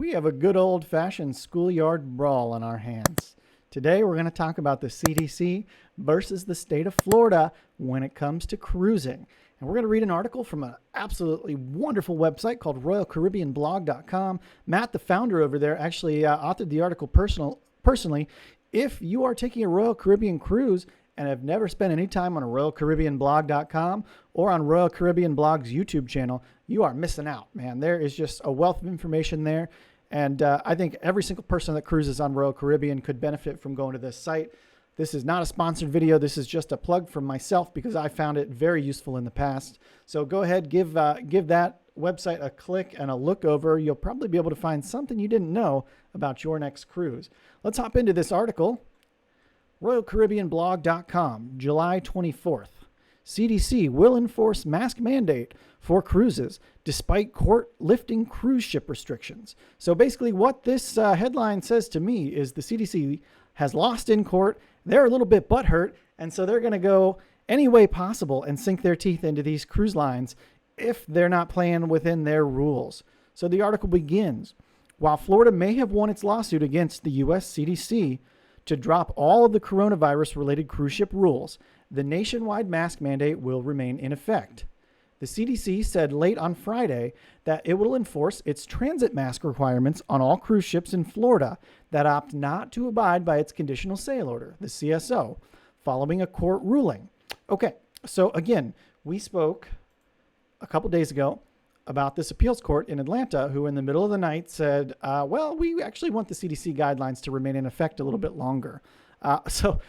we have a good old-fashioned schoolyard brawl on our hands. Today we're going to talk about the CDC versus the state of Florida when it comes to cruising. And we're going to read an article from an absolutely wonderful website called RoyalCaribbeanBlog.com. Matt, the founder over there, actually authored the article personally. If you are taking a Royal Caribbean cruise and have never spent any time on a RoyalCaribbeanBlog.com or on Royal Caribbean Blog's YouTube channel, you are missing out, man. There is just a wealth of information there. And I think every single person that cruises on Royal Caribbean could benefit from going to this site. This is not a sponsored video. This is just a plug from myself because I found it very useful in the past. So go ahead, give that website a click and a look over. You'll probably be able to find something you didn't know about your next cruise. Let's hop into this article. RoyalCaribbeanBlog.com, July 24th. CDC will enforce mask mandate for cruises despite court lifting cruise ship restrictions. So basically what this headline says to me is the CDC has lost in court. They're a little bit butthurt, and so they're going to go any way possible and sink their teeth into these cruise lines if they're not playing within their rules. So the article begins, while Florida may have won its lawsuit against the U.S. CDC to drop all of the coronavirus-related cruise ship rules, the nationwide mask mandate will remain in effect. The CDC said late on Friday that it will enforce its transit mask requirements on all cruise ships in Florida that opt not to abide by its conditional sail order, the CSO, following a court ruling. Okay, so again, we spoke a couple days ago about this appeals court in Atlanta who in the middle of the night said, well, we actually want the CDC guidelines to remain in effect a little bit longer. So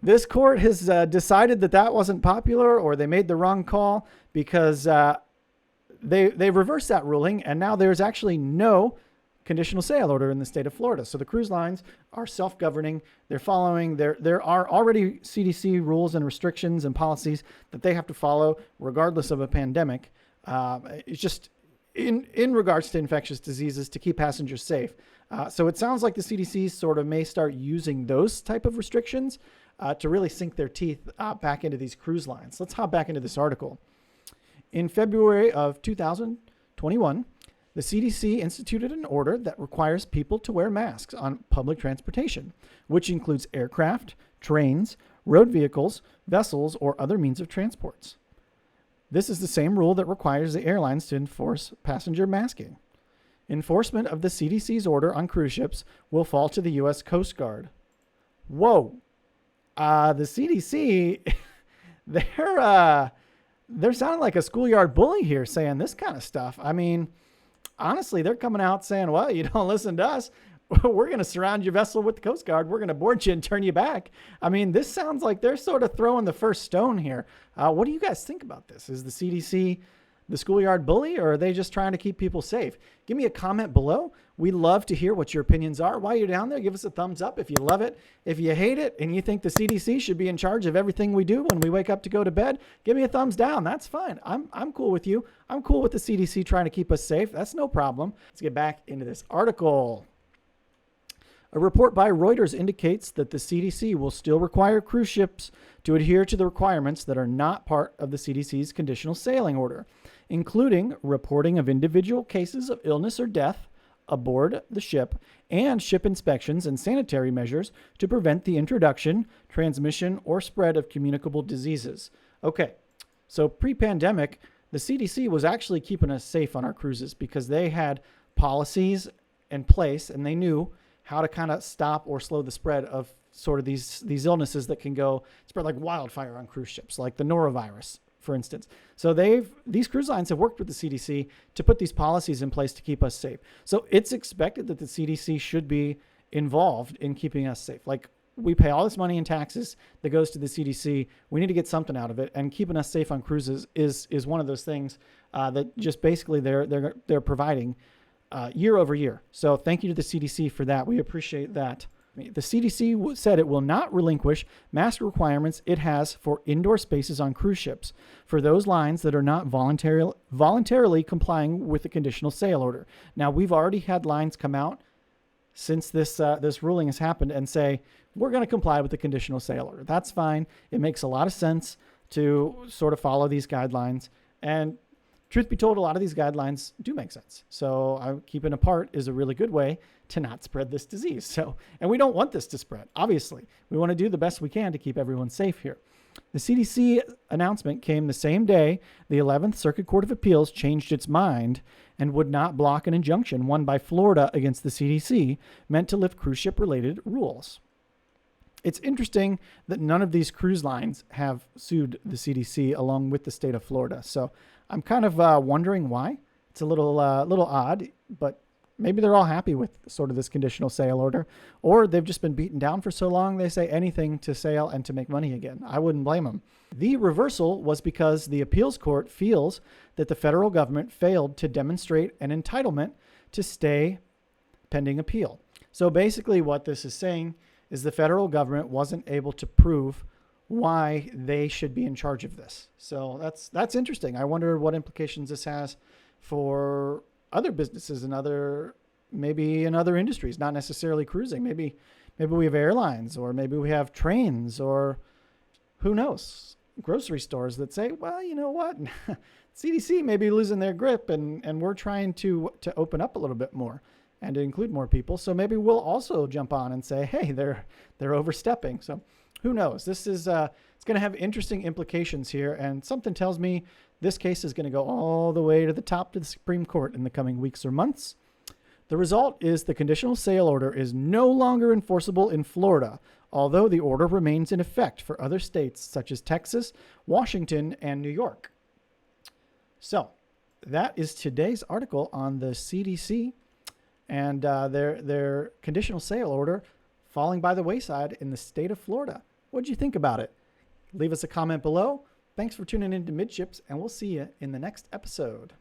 this court has decided that that wasn't popular, or they made the wrong call because they reversed that ruling, and now there's actually no conditional sail order in the state of Florida. So the cruise lines are self-governing. They're following, there are already CDC rules and restrictions and policies that they have to follow regardless of a pandemic. It's just in regards to infectious diseases to keep passengers safe. So it sounds like the CDC sort of may start using those type of restrictions to really sink their teeth back into these cruise lines. Let's hop back into this article. In February of 2021, the CDC instituted an order that requires people to wear masks on public transportation, which includes aircraft, trains, road vehicles, vessels, or other means of transports. This is the same rule that requires the airlines to enforce passenger masking. Enforcement of the CDC's order on cruise ships will fall to the U.S. Coast Guard. Whoa. The CDC, they're sounding like a schoolyard bully here saying this kind of stuff. I mean, honestly, they're coming out saying, well, you don't listen to us. We're going to surround your vessel with the Coast Guard. We're going to board you and turn you back. I mean, this sounds like they're sort of throwing the first stone here. What do you guys think about this? Is the CDC the schoolyard bully, or are they just trying to keep people safe? Give me a comment below. We love to hear what your opinions are. While you're down there, give us a thumbs up if you love it. If you hate it and you think the CDC should be in charge of everything we do when we wake up to go to bed, give me a thumbs down. That's fine. I'm cool with you. I'm cool with the CDC trying to keep us safe. That's no problem. Let's get back into this article. A report by Reuters indicates that the CDC will still require cruise ships to adhere to the requirements that are not part of the CDC's conditional sailing order, including reporting of individual cases of illness or death aboard the ship and ship inspections and sanitary measures to prevent the introduction, transmission, or spread of communicable diseases. Okay, so pre-pandemic, the CDC was actually keeping us safe on our cruises because they had policies in place and they knew how to kind of stop or slow the spread of sort of these illnesses that can go spread like wildfire on cruise ships, like the norovirus, for instance. So these cruise lines have worked with the CDC to put these policies in place to keep us safe. So it's expected that the CDC should be involved in keeping us safe. Like, we pay all this money in taxes that goes to the CDC. We need to get something out of it, and keeping us safe on cruises is one of those things that just basically they're providing year over year. So thank you to the CDC for that. We appreciate that. The CDC said it will not relinquish mask requirements it has for indoor spaces on cruise ships for those lines that are not voluntarily complying with the conditional sail order. Now, we've already had lines come out since this ruling has happened and say, we're going to comply with the conditional sail order. That's fine. It makes a lot of sense to sort of follow these guidelines. And truth be told, a lot of these guidelines do make sense. So keeping apart is a really good way to not spread this disease. So, and we don't want this to spread, obviously. We want to do the best we can to keep everyone safe here. The CDC announcement came the same day the 11th Circuit Court of Appeals changed its mind and would not block an injunction won by Florida against the CDC meant to lift cruise ship-related rules. It's interesting that none of these cruise lines have sued the CDC along with the state of Florida. So I'm kind of wondering why. It's a little odd, but maybe they're all happy with sort of this conditional sale order, or they've just been beaten down for so long they say anything to sail and to make money again. I wouldn't blame them. The reversal was because the appeals court feels that the federal government failed to demonstrate an entitlement to stay pending appeal. So basically what this is saying is the federal government wasn't able to prove why they should be in charge of this. So that's interesting. I wonder what implications this has for other businesses and maybe in other industries, not necessarily cruising. Maybe we have airlines, or maybe we have trains, or who knows, grocery stores that say, well, you know what, CDC may be losing their grip, and we're trying to open up a little bit more and to include more people. So maybe we'll also jump on and say, hey, they're overstepping. So who knows? This is it's going to have interesting implications here, and something tells me this case is going to go all the way to the top to the Supreme Court in the coming weeks or months. The result is the conditional sale order is no longer enforceable in Florida, although the order remains in effect for other states such as Texas, Washington, and New York. So that is today's article on the CDC and their conditional sale order falling by the wayside in the state of Florida. What did you think about it? Leave us a comment below. Thanks for tuning in to Midships, and we'll see you in the next episode.